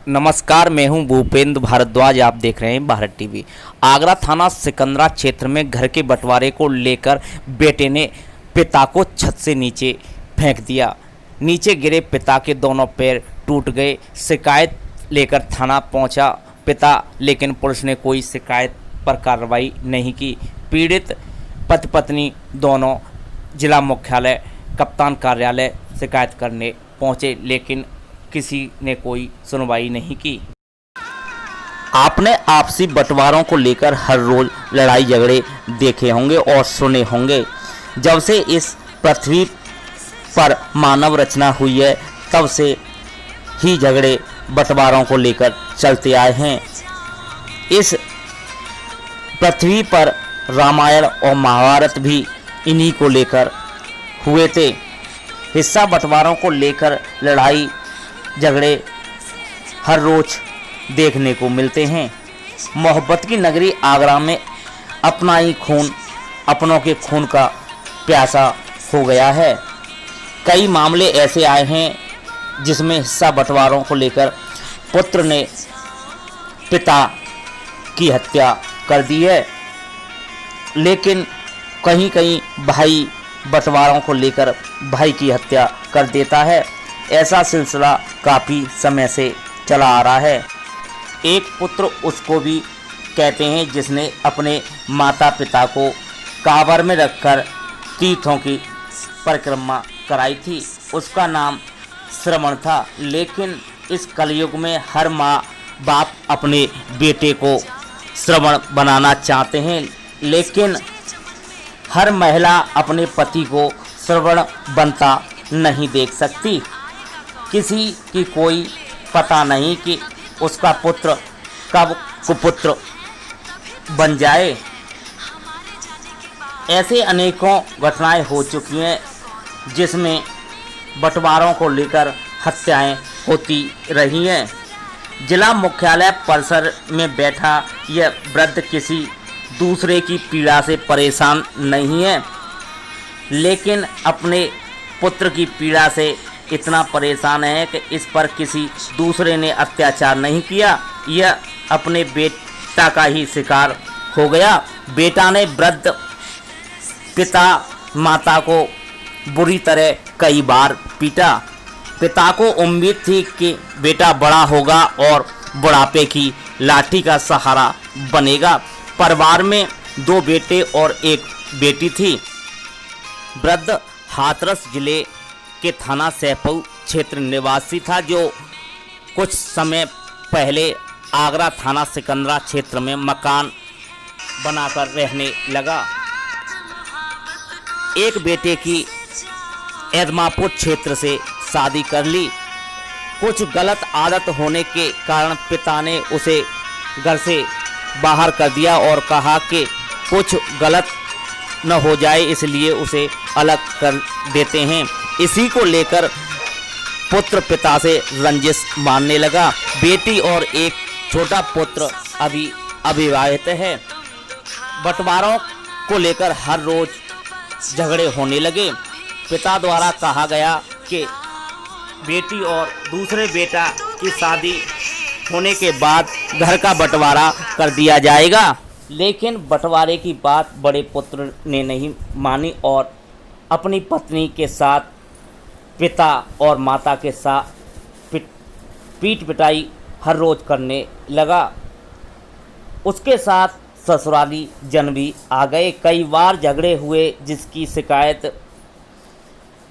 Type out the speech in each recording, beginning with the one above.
नमस्कार, मैं हूं भूपेंद्र भारद्वाज। आप देख रहे हैं भारत टीवी। आगरा थाना सिकंदरा क्षेत्र में घर के बंटवारे को लेकर बेटे ने पिता को छत से नीचे फेंक दिया। नीचे गिरे पिता के दोनों पैर टूट गए। शिकायत लेकर थाना पहुंचा पिता, लेकिन पुलिस ने कोई शिकायत पर कार्रवाई नहीं की। पीड़ित पति पत्नी दोनों जिला मुख्यालय कप्तान कार्यालय शिकायत करने पहुंचे, लेकिन किसी ने कोई सुनवाई नहीं की। आपने आपसी बंटवारों को लेकर हर रोज लड़ाई झगड़े देखे होंगे और सुने होंगे। जब से इस पृथ्वी पर मानव रचना हुई है, तब से ही झगड़े बंटवारों को लेकर चलते आए हैं। इस पृथ्वी पर रामायण और महाभारत भी इन्हीं को लेकर हुए थे। हिस्सा बंटवारों को लेकर लड़ाई झगड़े हर रोज देखने को मिलते हैं। मोहब्बत की नगरी आगरा में अपना ही खून अपनों के खून का प्यासा हो गया है। कई मामले ऐसे आए हैं जिसमें हिस्सा बंटवारों को लेकर पुत्र ने पिता की हत्या कर दी है, लेकिन कहीं कहीं भाई बंटवारों को लेकर भाई की हत्या कर देता है। ऐसा सिलसिला काफ़ी समय से चला आ रहा है। एक पुत्र उसको भी कहते हैं जिसने अपने माता पिता को कांवर में रखकर तीर्थों की परिक्रमा कराई थी। उसका नाम श्रवण था, लेकिन इस कलयुग में हर माँ बाप अपने बेटे को श्रवण बनाना चाहते हैं, लेकिन हर महिला अपने पति को श्रवण बनता नहीं देख सकती। किसी की कोई पता नहीं कि उसका पुत्र कब कुपुत्र बन जाए। ऐसे अनेकों घटनाएं हो चुकी हैं जिसमें बंटवारों को लेकर हत्याएं होती रही हैं। जिला मुख्यालय परिसर में बैठा यह वृद्ध किसी दूसरे की पीड़ा से परेशान नहीं है, लेकिन अपने पुत्र की पीड़ा से इतना परेशान है कि इस पर किसी दूसरे ने अत्याचार नहीं किया। यह अपने बेटा का ही शिकार हो गया। बेटा ने वृद्ध पिता माता को बुरी तरह कई बार पीटा। पिता को उम्मीद थी कि बेटा बड़ा होगा और बुढ़ापे की लाठी का सहारा बनेगा। परिवार में 2 बेटे और 1 बेटी थी। वृद्ध हाथरस जिले के थाना सैफू क्षेत्र निवासी था, जो कुछ समय पहले आगरा थाना सिकंदरा क्षेत्र में मकान बनाकर रहने लगा। एक बेटे की एदमापुर क्षेत्र से शादी कर ली। कुछ गलत आदत होने के कारण पिता ने उसे घर से बाहर कर दिया और कहा कि कुछ गलत न हो जाए, इसलिए उसे अलग कर देते हैं। इसी को लेकर पुत्र पिता से रंजिश मानने लगा। बेटी और एक छोटा पुत्र अभी अविवाहित है। बंटवारों को लेकर हर रोज झगड़े होने लगे। पिता द्वारा कहा गया कि बेटी और दूसरे बेटा की शादी होने के बाद घर का बंटवारा कर दिया जाएगा, लेकिन बंटवारे की बात बड़े पुत्र ने नहीं मानी और अपनी पत्नी के साथ पिता और माता के साथ पीट पिटाई हर रोज करने लगा। उसके साथ ससुराली जन भी आ गए। कई बार झगड़े हुए, जिसकी शिकायत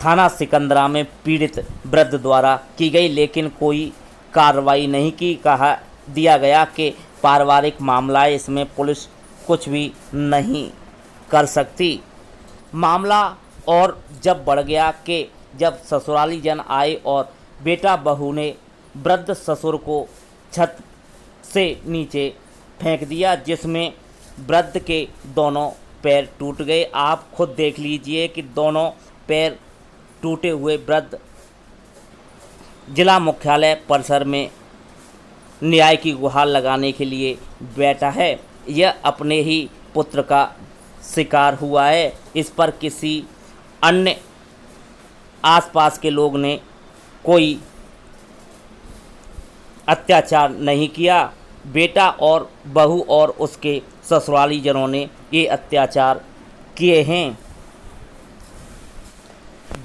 थाना सिकंदरा में पीड़ित वृद्ध द्वारा की गई, लेकिन कोई कार्रवाई नहीं की। कहा दिया गया कि पारिवारिक मामला है, इसमें पुलिस कुछ भी नहीं कर सकती। मामला और जब बढ़ गया कि जब ससुराली जन आए और बेटा बहू ने वृद्ध ससुर को छत से नीचे फेंक दिया, जिसमें वृद्ध के दोनों पैर टूट गए। आप खुद देख लीजिए कि दोनों पैर टूटे हुए वृद्ध जिला मुख्यालय परिसर में न्याय की गुहार लगाने के लिए बैठा है। यह अपने ही पुत्र का शिकार हुआ है। इस पर किसी अन्य आसपास के लोग ने कोई अत्याचार नहीं किया। बेटा और बहू और उसके ससुराली जनों ने ये अत्याचार किए हैं।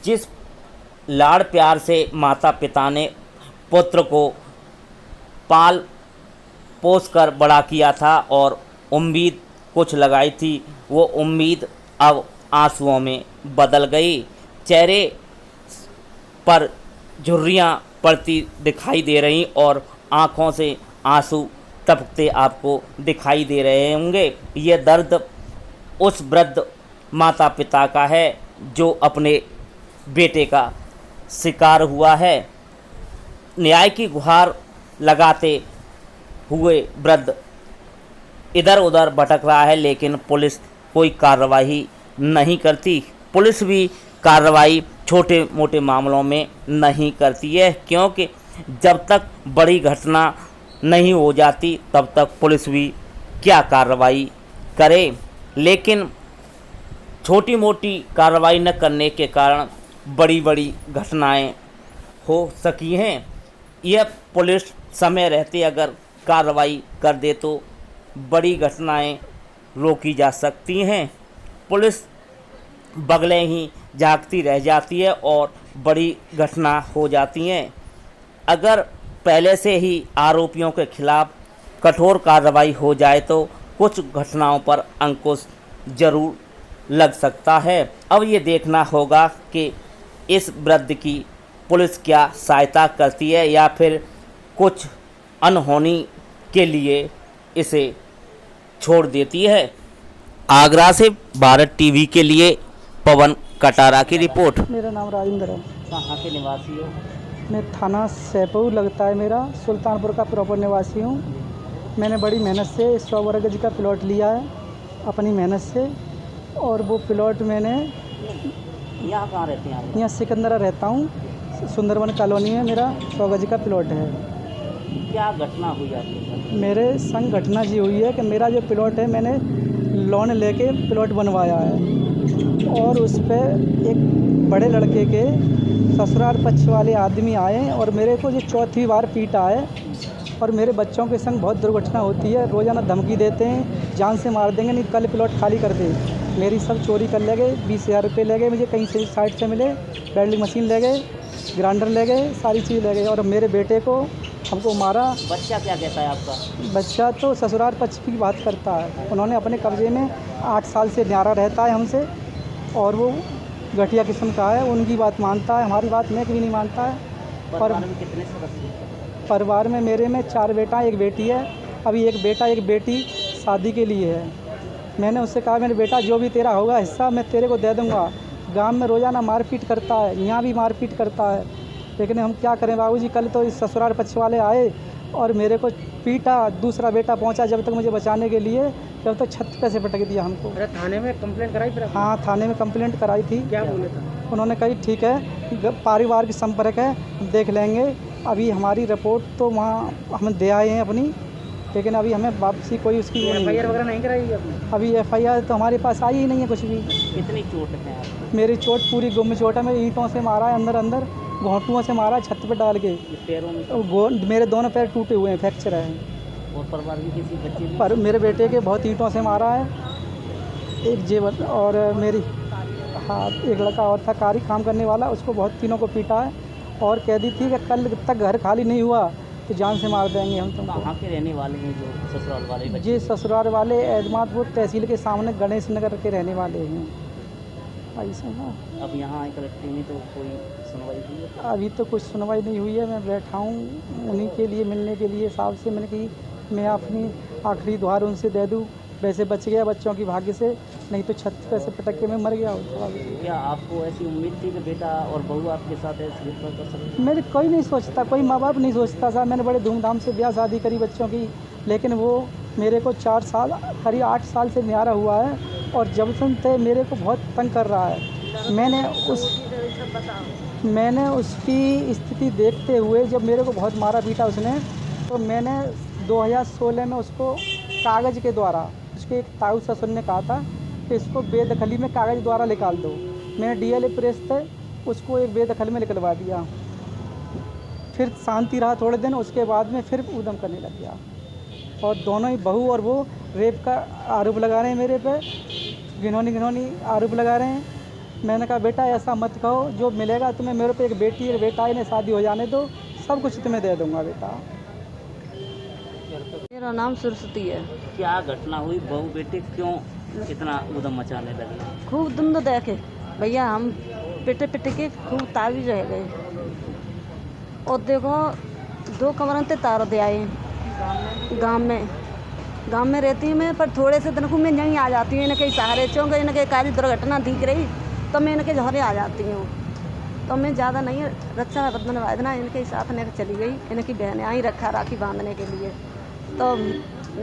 जिस लाड़ प्यार से माता पिता ने पुत्र को पाल पोस कर बड़ा किया था और उम्मीद कुछ लगाई थी, वो उम्मीद अब आंसुओं में बदल गई। चेहरे पर झुर्रियाँ पड़ती दिखाई दे रही और आँखों से आंसू टपकते आपको दिखाई दे रहे होंगे। ये दर्द उस वृद्ध माता पिता का है जो अपने बेटे का शिकार हुआ है। न्याय की गुहार लगाते हुए वृद्ध इधर उधर भटक रहा है, लेकिन पुलिस कोई कार्रवाई नहीं करती। पुलिस भी कार्रवाई छोटे मोटे मामलों में नहीं करती है, क्योंकि जब तक बड़ी घटना नहीं हो जाती तब तक पुलिस भी क्या कार्रवाई करे। लेकिन छोटी मोटी कार्रवाई न करने के कारण बड़ी बड़ी घटनाएं हो सकी हैं। यह पुलिस समय रहते अगर कार्रवाई कर दे तो बड़ी घटनाएं रोकी जा सकती हैं। पुलिस बगले ही जागती रह जाती है और बड़ी घटना हो जाती हैं। अगर पहले से ही आरोपियों के खिलाफ कठोर कार्रवाई हो जाए तो कुछ घटनाओं पर अंकुश जरूर लग सकता है। अब ये देखना होगा कि इस वृद्ध की पुलिस क्या सहायता करती है या फिर कुछ अनहोनी के लिए इसे छोड़ देती है। आगरा से भारत टीवी के लिए पवन कटारा की रिपोर्ट। मेरा नाम राजेंद्र है। कहाँ के निवासी हो? मैं थाना सैपऊ लगता है मेरा, सुल्तानपुर का प्रॉपर निवासी हूँ। मैंने बड़ी मेहनत से 100 वर्ग गज का प्लॉट लिया है अपनी मेहनत से, और वो प्लॉट मैंने यहाँ कहाँ रहते हैं आप? यहाँ सिकंदरा रहता हूँ, सुंदरवन कॉलोनी में मेरा 100 गज का प्लॉट है। क्या घटना हुई आपके साथ? मेरे संग घटना ये हुई है कि मेरा जो प्लॉट है मैंने लोन लेके प्लॉट बनवाया है, और उस पर एक बड़े लड़के के ससुराल पक्ष वाले आदमी आए और मेरे को ये चौथी बार पीटा है। और मेरे बच्चों के संग बहुत दुर्घटना होती है, रोज़ाना धमकी देते हैं जान से मार देंगे, नहीं कल प्लॉट खाली कर दे। मेरी सब चोरी कर ले गए, 20,000 रुपये ले गए मुझे, कहीं से साइड से मिले, वेल्डिंग मशीन ले गए, ग्राइंडर ले गए, सारी चीज़ ले गए, और मेरे बेटे को हमको मारा। बच्चा क्या कहता है आपका? बच्चा तो ससुराल पक्ष की बात करता है। उन्होंने अपने कब्जे में 8 साल से न्यारा रहता है हमसे, और वो घटिया किस्म का है, उनकी बात मानता है, हमारी बात में कभी नहीं मानता है। परिवार में कितने सदस्य? परिवार में मेरे में 4 बेटा 1 बेटी है। अभी एक बेटा 1 बेटी शादी के लिए है। मैंने उससे कहा मेरे बेटा जो भी तेरा होगा हिस्सा मैं तेरे को दे दूँगा। गांव में रोज़ाना मारपीट करता है, यहाँ भी मारपीट करता है, लेकिन हम क्या करें बाबूजी। कल तो इस ससुराल पक्ष वाले आए और मेरे को पीटा। दूसरा बेटा पहुंचा जब तक मुझे बचाने के लिए, जब तक छत पे से पटक दिया हमको। अरे थाने में कंप्लेंट कराई फिर? हाँ, थाने में कंप्लेंट कराई थी। क्या बोले था? उन्होंने कही ठीक है, पारिवारिक संपर्क है, देख लेंगे। अभी हमारी रिपोर्ट तो वहाँ हम दे आए हैं अपनी, लेकिन अभी हमें वापसी कोई उसकी एफआईआर वगैरह नहीं कराई आपने? अभी एफआईआर तो हमारे पास आई ही नहीं है कुछ भी। कितनी चोट है आपको? मेरी चोट पूरी गुम चोट है। मेरी ईंटों से मारा है, अंदर अंदर घोंटुओं से मारा है, छत पर डाल के। पैरों में? मेरे दोनों पैर टूटे हुए हैं, फ्रैक्चर है। और परिवार में किसी बच्चे ने? पर मेरे बेटे के बहुत ईंटों से मारा है, एक जेवर, और मेरी हाँ एक लड़का और था कारी काम करने वाला, उसको बहुत तीनों को पीटा है, और कह दी थी कि कल तक घर खाली नहीं हुआ तो जान से मार देंगे हम तुमको। कहाँ के रहने वाले हैं जो ससुराल वाले बच्चे? जी ससुराल वाले एजमातपुर तहसील के सामने गणेश नगर के रहने वाले हैं। ऐसा ना अब यहाँ कलेक्टर में तो कोई सुनवाई हुई है? अभी तो कुछ सुनवाई नहीं हुई है। मैं बैठा हूँ उन्हीं के लिए मिलने के लिए साहब से। मैंने कही मैं अपनी आखिरी दुहार उनसे दे दूँ, वैसे बच गया बच्चों की भाग्य से, नहीं तो छत पे से पटक के मैं मर गया होता। क्या आपको ऐसी उम्मीद थी कि बेटा और बहू आपके साथ ऐसी घटना कर सकते? मेरे कोई नहीं सोचता, कोई माँ बाप नहीं सोचता था। मैंने बड़े धूमधाम से ब्याह शादी करी बच्चों की, लेकिन वो मेरे को 4 साल करीब 8 साल से न्यारा हुआ है, और जब से मेरे को बहुत तंग कर रहा है। मैंने उसकी स्थिति देखते हुए, जब मेरे को बहुत मारा पीटा उसने, तो मैंने 2016 में उसको कागज़ के द्वारा, उसके एक ताऊ ससुर ने कहा था कि इसको बेदखली में कागज़ द्वारा निकाल दो। मैंने डीएलए प्रेस से उसको एक बेदखल में निकलवा दिया। फिर शांति रहा थोड़े दिन, उसके बाद में फिर उद्यम करने लग गया। और दोनों ही बहू और वो रेप का आरोप लगा रहे हैं मेरे पे, घिनौनी आरोप लगा रहे हैं। मैंने कहा बेटा ऐसा मत कहो, जो मिलेगा तुम्हें, मेरे पे एक बेटी है, बेटा है, इन्हें शादी हो जाने दो, सब कुछ तुम्हें दे दूंगा बेटा। मेरा नाम सरस्वती है। क्या घटना हुई, बहू बेटे क्यों इतना उद्यम मचाने लगे? खूब धुंध देखे भैया, हम पिटे के खूब ताबीज रह गए। और देखो 2 कमरों से तार दे आए गांव में रहती हूँ मैं, पर थोड़े से दिन को मैं यहीं आ जाती हूँ। इनके सहारे चौंक, इनके कार्य दुर्घटना दिख रही तो मैं इनके झोरे आ जाती हूँ। तो मैं ज़्यादा नहीं, रक्षाबंधन वादना इनके साथ लेकर चली गई। इनकी बहनें आई रखा राखी बांधने के लिए, तो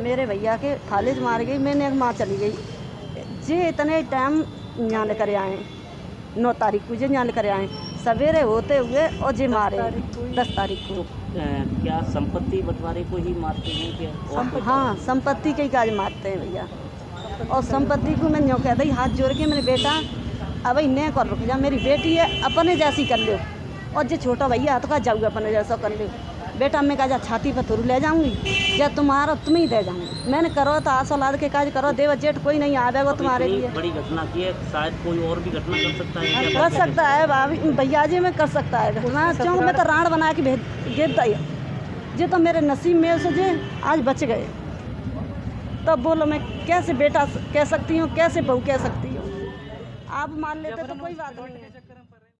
मेरे भैया के खालिज मार गई, मैंने एक माँ चली गई। जे इतने टाइम यहाँ लेकर आए, 9 तारीख को जे यहाँ लेकर आए, सवेरे होते हुए और जे मारे 10 तारीख को। क्या संपत्ति बंटवारे को ही मारते हैं क्या? हाँ, संपत्ति के ही काज मारते हैं भैया। और संपत्ति को मैं यूँ कहता ही हाथ जोड़ के, मेरे बेटा अब इन्हें कर रुक जा, मेरी बेटी है, अपने जैसी कर लो। और जो छोटा भैया तो कहा जाऊँगा अपने जैसा कर लो। बेटा मैं कहा छाती पर थोड़ी ले जाऊँगी, या तुम्हारा तुम ही दे जाऊँगी। मैंने करो तो आस औलाद के काज करो, देव जेठ कोई नहीं आवेगा तुम्हारे लिए। बड़ी घटना की है, शायद कोई और भी घटना कर सकता है। कर सकता है भाभी, भैया जी में कर सकता है घटना। चौंक में तो राण बना के भेज दिया, ये तो मेरे नसीब में से जे आज बच गए। तब बोलो मैं कैसे बेटा कह सकती हूँ, कैसे बहू कह सकती हूँ? आप मान लेते तो कोई बात नहीं।